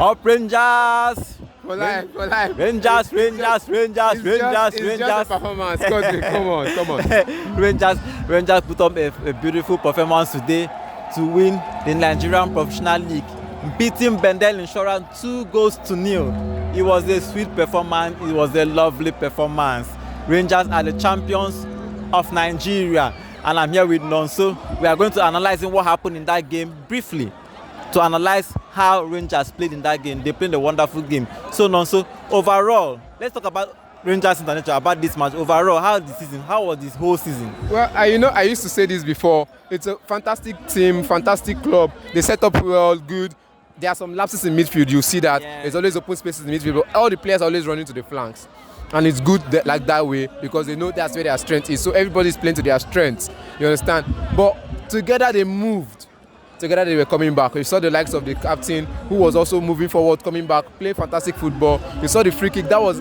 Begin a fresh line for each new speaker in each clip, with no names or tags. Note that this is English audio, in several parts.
Up Rangers!
For life, for life.
Rangers.
It's just a performance. Come on.
Rangers put up a beautiful performance today to win the Nigerian Professional League, beating Bendel Insurance 2-0. It was a sweet performance. It was a lovely performance. Rangers are the champions of Nigeria, and I'm here with Nonso. We are going to analyze what happened in that game briefly, to analyze how Rangers played in that game. They played a wonderful game. So Nonso, overall, let's talk about Rangers International, about this match. Overall, how was this whole season?
Well, I used to say this before. It's a fantastic team, fantastic club. They set up well, good. There are some lapses in midfield. You see that. There's always open spaces in midfield. But all the players are always running to the flanks. And it's good like that way because they know that's where their strength is. So everybody's playing to their strengths. You understand? But together they moved. Together they were coming back. You saw the likes of the captain who was also moving forward, coming back, playing fantastic football. You saw the free kick. That was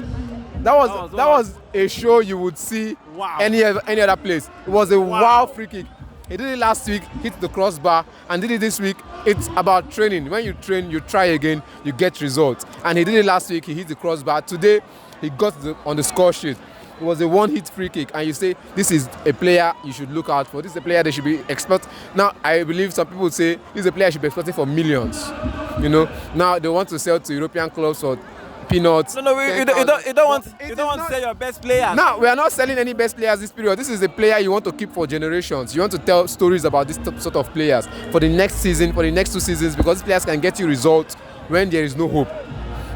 a show you would see any other place. It was a wow free kick. He did it last week, hit the crossbar, and did it this week. It's about training. When you train, you try again, you get results. And he did it last week, he hit the crossbar. Today, he got on the score sheet. It was a one-hit free kick, and you say, this is a player you should look out for. This is a player they should be expecting. Now, I believe some people say, this is a player you should be expecting for millions. You know, now they want to sell to European clubs for peanuts.
No, you don't want to sell your best players.
No, we are not selling any best players this period. This is a player you want to keep for generations. You want to tell stories about this sort of players for the next season, for the next 2 seasons, because these players can get you results when there is no hope.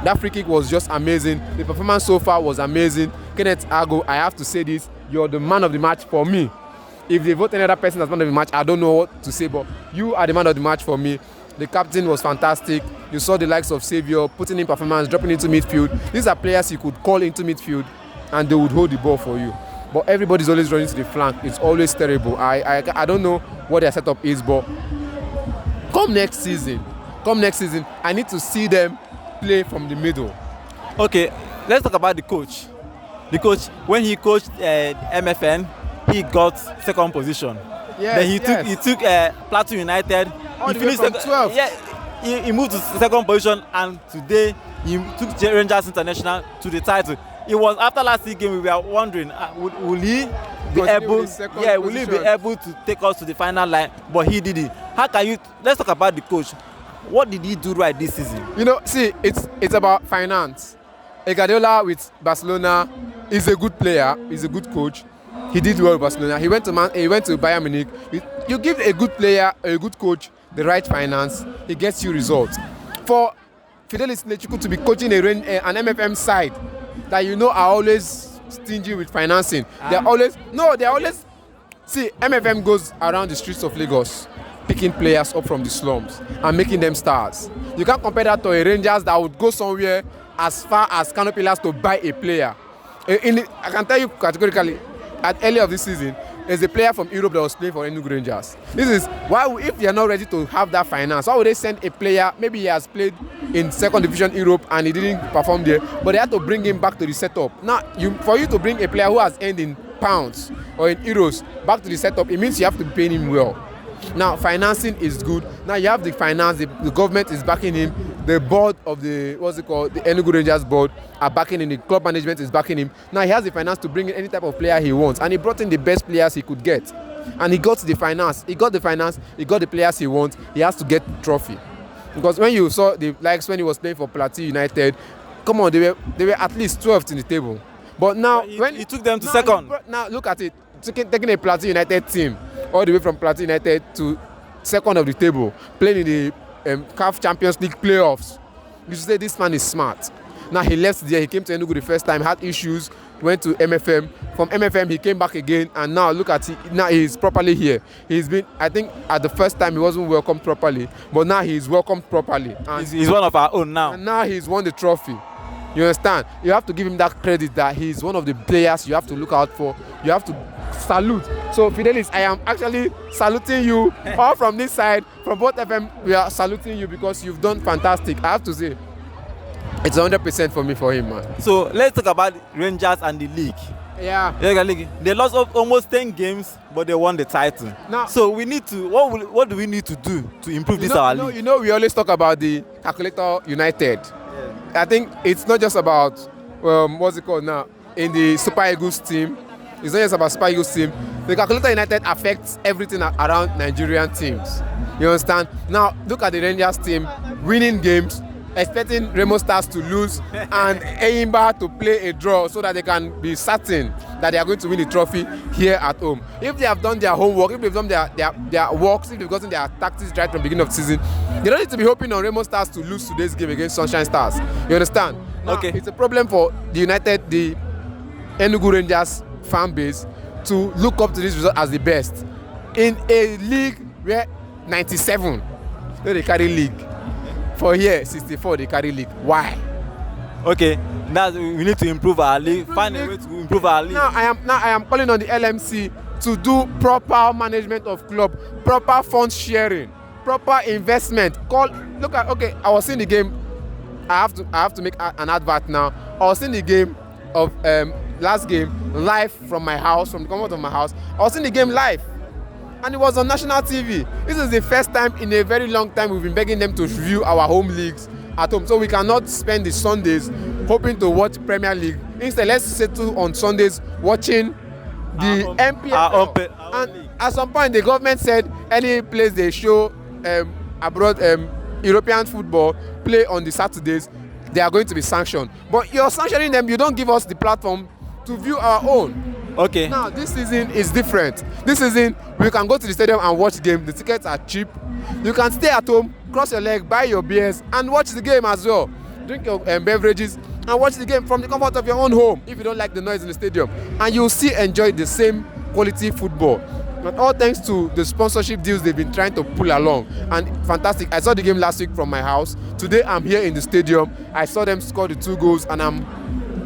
That free kick was just amazing. The performance so far was amazing. Kenneth Ago, I have to say this, you're the man of the match for me. If they vote any other person as man of the match, I don't know what to say, but you are the man of the match for me. The captain was fantastic. You saw the likes of Saviour putting in performance, dropping into midfield. These are players you could call into midfield and they would hold the ball for you. But everybody's always running to the flank. It's always terrible. I don't know what their setup is, but come next season, I need to see them play from the middle.
Okay, let's talk about the coach. The coach, when he coached MFN, he got second position.
Yes,
then he took Plateau United.
He finished from 12.
Yeah, he moved to second position, and today he took Rangers International to the title. It was after last week game we were wondering, will he be able? Yeah, will he be able to take us to the final line? But he did it. How can you? Let's talk about the coach. What did he do right this season?
You know, see, it's about finance. Guardiola with Barcelona is a good player. He's a good coach. He did well with Barcelona. He went to Bayern Munich. You give a good player, a good coach, the right finance, he gets you results. For Fidelis Nechukwu to be coaching an MFM side that you know are always stingy with financing. They're always see, MFM goes around the streets of Lagos picking players up from the slums and making them stars. You can't compare that to a Rangers that would go somewhere as far as Kano Pillars to buy a player. I can tell you categorically, at early of this season, there's a player from Europe that was playing for Enugu Rangers. This is why, if they are not ready to have that finance, why would they send a player? Maybe he has played in 2nd Division Europe and he didn't perform there, but they had to bring him back to the setup. Now, for you to bring a player who has earned in pounds or in euros back to the setup, it means you have to pay him well. Now, financing is good. Now you have the finance, the government is backing him. The board of the Enugu Rangers board are backing him. The club management is backing him. Now he has the finance to bring in any type of player he wants, and he brought in the best players he could get. And he got the finance. He got the players he wants. He has to get the trophy. Because when you saw the likes when he was playing for Plateau United, come on, they were at least 12th in the table. But now when
he took them to second.
Now look at it, taking a Plateau United team all the way from Plateau United to second of the table, playing in the CAF Champions League playoffs. You should say this man is smart. Now he left there, he came to Enugu the first time, had issues, went to MFM. From MFM he came back again, and now look at it, now he's properly here. He's been, I think at the first time he wasn't welcomed properly, but now he's welcomed properly. And
he's one of our own now.
And now he's won the trophy. You understand? You have to give him that credit that he's one of the players you have to look out for. You have to salute. So Fidelis, I am actually saluting you all from this side, from both FM. We are saluting you because you've done fantastic. I have to say, it's 100% for me for him, man.
So let's talk about Rangers and the league.
Yeah.
Yoruba League. They lost almost 10 games, but they won the title.
Now,
so we need to. What do we need to do to improve this our league?
We always talk about the Calculator United. Yeah. I think it's not just about what's it called now in the Super Eagles team. It's not just about Super Eagles team. The Calculator United affects everything around Nigerian teams. You understand? Now look at the Rangers team winning games, expecting Remo Stars to lose and Enyimba to play a draw so that they can be certain that they are going to win the trophy here at home. If they have done their homework, if they've done their works, if they've gotten their tactics right from the beginning of the season, they don't need to be hoping on Remo Stars to lose today's game against Sunshine Stars. You understand? Now,
okay.
It's a problem for the Enugu Rangers fan base to look up to this result as the best. In a league where 97, they carry league. For here, 64, they carry league. Why?
Okay, now we need to improve our league. Find a way to improve our league.
Now I am calling on the LMC to do proper management of club, proper fund sharing, proper investment. I was seeing the game. I have to make an advert now. I was seeing the game of last game live from my house, from the comfort of my house. I was seeing the game live. And it was on national TV. This is the first time in a very long time we've been begging them to review our home leagues at home. So we cannot spend the Sundays hoping to watch Premier League. Instead, let's settle on Sundays watching the NPFL. And at some point, the government said any place they show abroad European football play on the Saturdays, they are going to be sanctioned. But you're sanctioning them, you don't give us the platform to view our own.
Okay.
Now this season is different. This season we can go to the stadium and watch the game. The tickets are cheap. You can stay at home, cross your leg, buy your beers, and watch the game as well. Drink your beverages and watch the game from the comfort of your own home if you don't like the noise in the stadium. And you'll still enjoy the same quality football. And all thanks to the sponsorship deals they've been trying to pull along. And fantastic. I saw the game last week from my house. Today I'm here in the stadium. I saw them score the 2 goals and I'm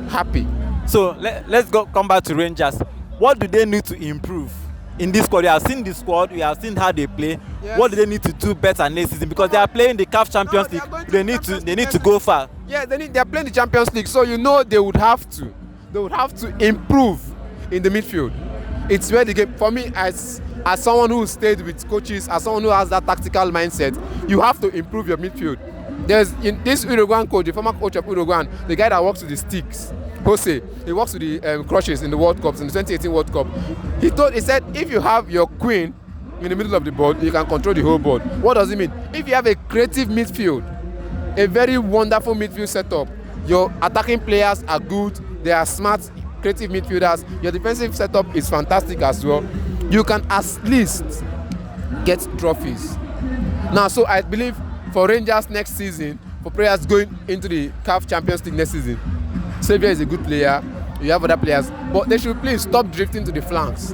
happy.
So let's come back to Rangers. What do they need to improve in this squad? We have seen the squad, we have seen how they play. Yes. What do they need to do better next season? Because they are playing the CAF Champions League. They need to go far.
Yeah, they are playing the Champions League, so they would have to improve in the midfield. It's where the game, for me as someone who stayed with coaches, as someone who has that tactical mindset, you have to improve your midfield. There's in this Uruguayan coach, the former coach of Uruguayan, the guy that works with the sticks, Jose, he works with the crushes in the World Cups, in the 2018 World Cup. He said, if you have your queen in the middle of the board, you can control the whole board. What does it mean? If you have a creative midfield, a very wonderful midfield setup, your attacking players are good, they are smart, creative midfielders, your defensive setup is fantastic as well, you can at least get trophies. Now, so I believe for Rangers next season, for players going into the CAF Champions League next season, Xavier is a good player, you have other players, but they should please stop drifting to the flanks.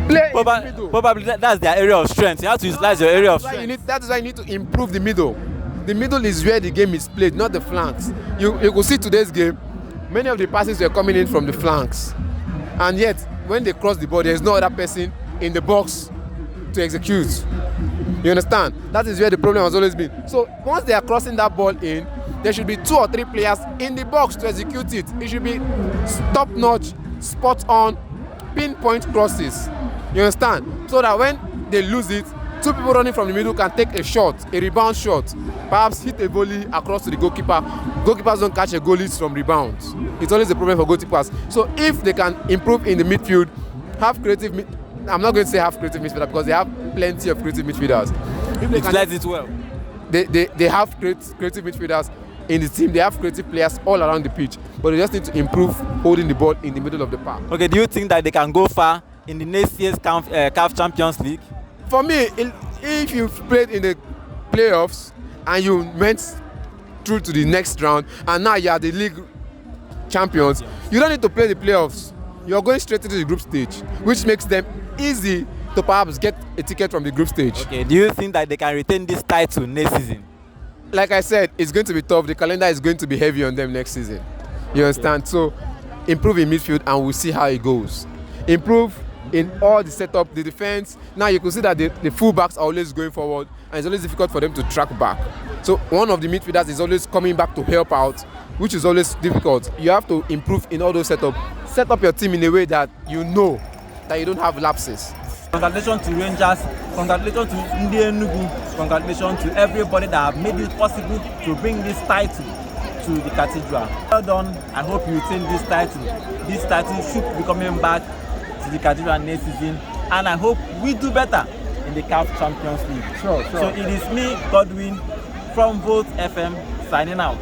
Play in the middle.
Probably that's their area of strength. You have to utilize your area of strength.
That is why you need to improve the middle. The middle is where the game is played, not the flanks. You could see today's game, many of the passes were coming in from the flanks. And yet, when they cross the ball, there is no other person in the box to execute. You understand? That is where the problem has always been. So once they are crossing that ball in, there should be 2 or 3 players in the box to execute it. It should be top-notch, spot-on, pinpoint crosses. You understand? So that when they lose it, 2 people running from the middle can take a shot, a rebound shot, perhaps hit a volley across to the goalkeeper. Goalkeepers don't catch a goalies from rebounds. It's always a problem for goalkeepers. So if they can improve in the midfield, have creative I'm not going to say have creative midfielders because they have plenty of creative midfielders.
If they utilize it well.
They have creative midfielders in the team. They have creative players all around the pitch, but they just need to improve holding the ball in the middle of the park.
Okay, do you think that they can go far in the next year's CAF Champions League?
For me, if you've played in the playoffs and you went through to the next round and now you are the league champions, you don't need to play the playoffs. You're going straight into the group stage, which makes them easy to perhaps get a ticket from the group stage.
Okay, do you think that they can retain this title next season?
Like I said, it's going to be tough. The calendar is going to be heavy on them next season. You understand? Okay. So improve in midfield and we'll see how it goes. Improve in all the setup, the defense. Now you can see that the full backs are always going forward and it's always difficult for them to track back. So one of the midfielders is always coming back to help out, which is always difficult. You have to improve in all those setups. Set up your team in a way that you know that you don't have lapses.
Congratulations to Rangers, congratulations to Enugu, congratulations to everybody that have made it possible to bring this title to the cathedral. Well done. I hope you retain this title. This title should be coming back to the cathedral next season, and I hope we do better in the CAF Champions League.
Sure.
So it is me, Godwin, from Volt FM, signing out.